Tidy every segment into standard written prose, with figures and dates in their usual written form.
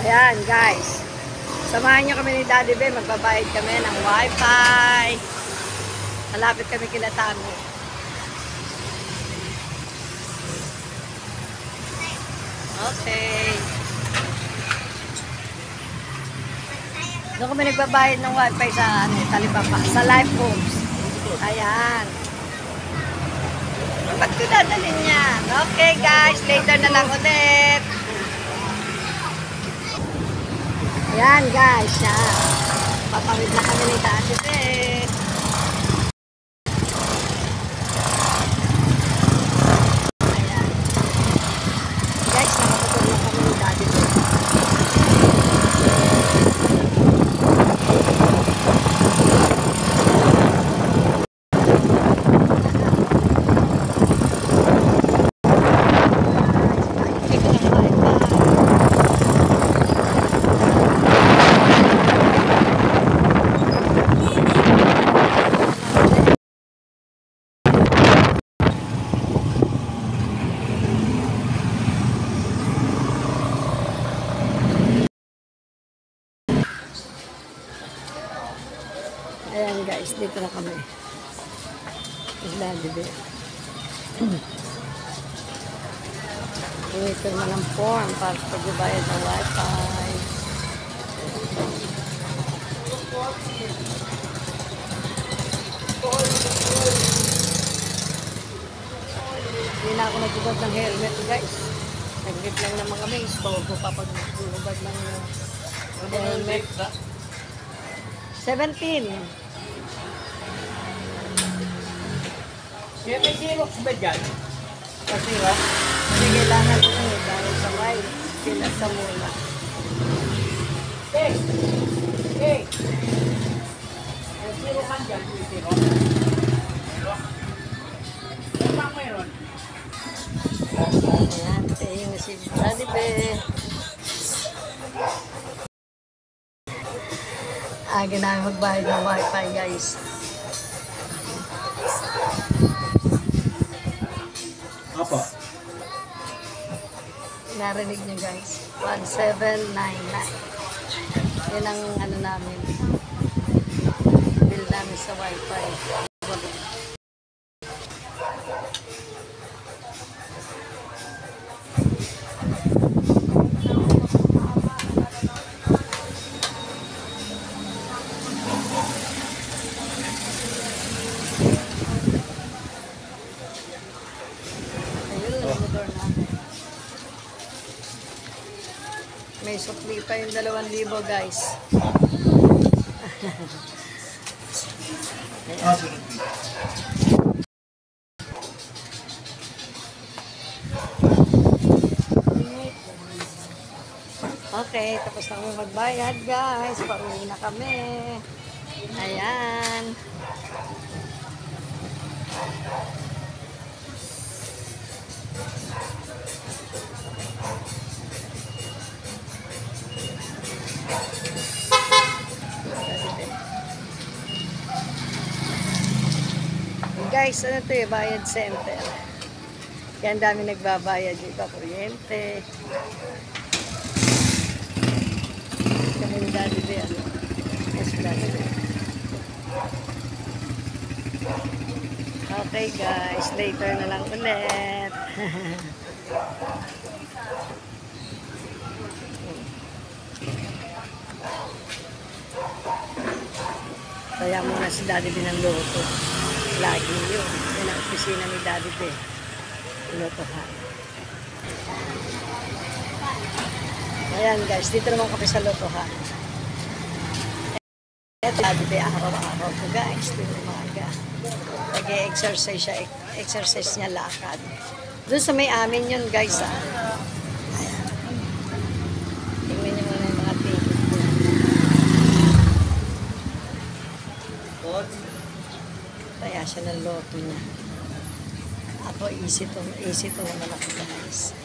Ayan guys, samahan nyo kami ni Daddy Be, magbabayad kami ng wifi. Malapit kami kila Tami. Okay. Doon kami nagbabayad ng wifi sa Talipapa, sa Life Homes. Ayan. Ba't ko dadalhin yan? Okay guys, later na lang ulit. Ayan guys, papawid na kami ni Daddy Be. Ayan. Guys, nakapatulog na kami ni Daddy Be. Ayan guys, dito na kami. Daddy Be. Ito na ng form para sa pagbabayad ng wifi. Hindi na ako nagubad ng helmet guys. Nag-grip lang naman kami. Stove ko pa pag nagubad ng helmet. 17. Kaya may Xerox ba dyan? Kasi kailangan ko dahil sa may pinasa muna. Hey! Hey! May Xerox ka dyan, may Xerox. Ano ba mayroon? Ayan, ito yung si Daddy Be. Namin magbayad ng wifi guys. Apa? Narinig nyo guys, 1799. Yan ang ano namin, bill namin sa wifi. May sukli pa yung 2,000 guys. Okay, tapos na kami magbayad guys. Pauwi na kami. Ayan. Guys, ano ito yung bayad center. Kaya ang dami nagbabayad yung iba, kuryente. Kami ni Daddy Be, ano? Yes, Daddy Be. Okay guys, later na lang ulit. Kaya muna si Daddy Be ng loto. Lagi yun. Yan ang opisina ni Daddy Be. Lotohan. Ayan guys, dito naman kami sa lotohan. Ito Daddy Be, araw-araw ko guys. Dito umaga. Nag-exercise siya. Exercise niya lakad. Doon sa may amin yun guys. Ayan. Tingnan niyo muna yung mga ticket niya. Kaya siya ng loto niya. Ako, easy to naman ako guys.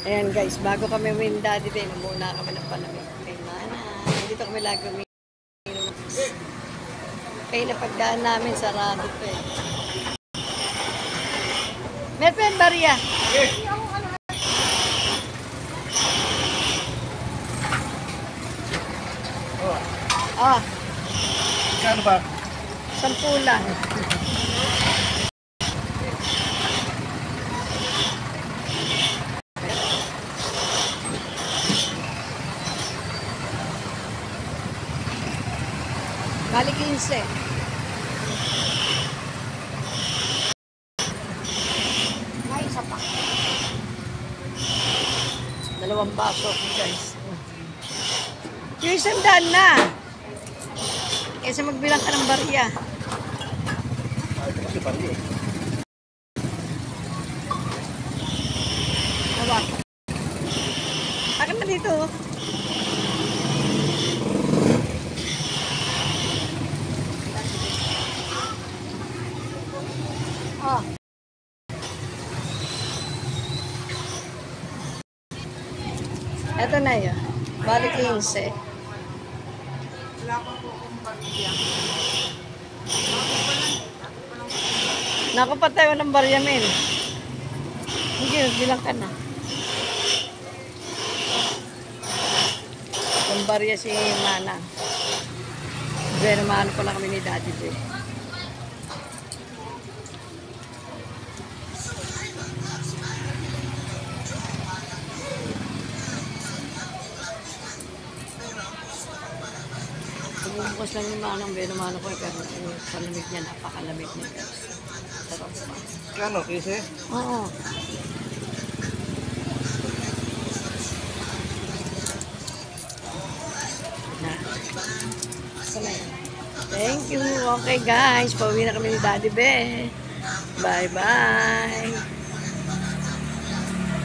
Ayan guys, bago kami win Daddy Be, muna kami ng palamig kay Mana. Dito kami lagi uminom. Kaya napagdaan namin sarado pa eh. Pen, barya. Okay. Oh, Ah, kano ba? 10 lang. Bali 15. May isa pa. 2 baso, guys. Yung 100 na. Kaysa magbilang ka ng barya. Kasi pati eh. Hawak. Akin na dito. Oh. Ito na yun. Bali 15. Naku, patay mo ng barya, men. Hindi, bilang ka na. Ang barya si Mana. Pero mahal ko lang kami ni Daddy J. Bumubukas lang yung manang, pero mahal ko pero sa lamig niya, napakalamig niya. Sarap pa. Kano, kasi? Oo. Na. Thank you. Okay guys, pauwi na kami ni Daddy Be. Bye-bye.